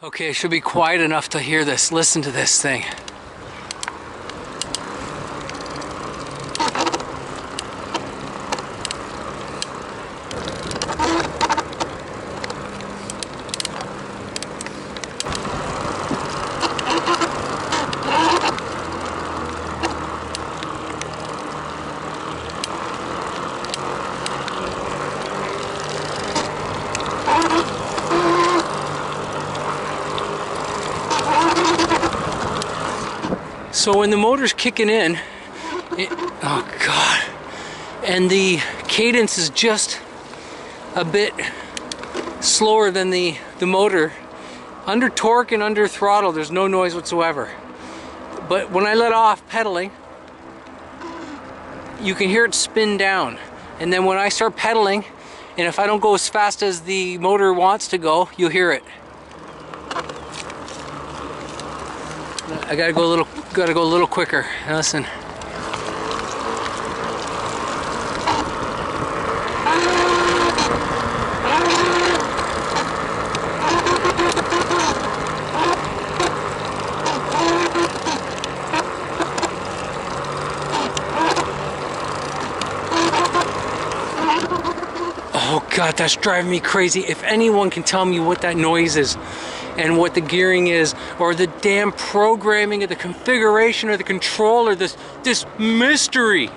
Okay, it should be quiet enough to hear this. Listen to this thing. So when the motor's kicking in, oh God, and the cadence is just a bit slower than the motor, under torque and under throttle, there's no noise whatsoever. But when I let off pedaling, you can hear it spin down. And then when I start pedaling, and if I don't go as fast as the motor wants to go, you'll hear it. I gotta go a little quicker. Listen. Oh God, that's driving me crazy. If anyone can tell me what that noise is and what the gearing is, or the damn programming of the configuration or the controller, this mystery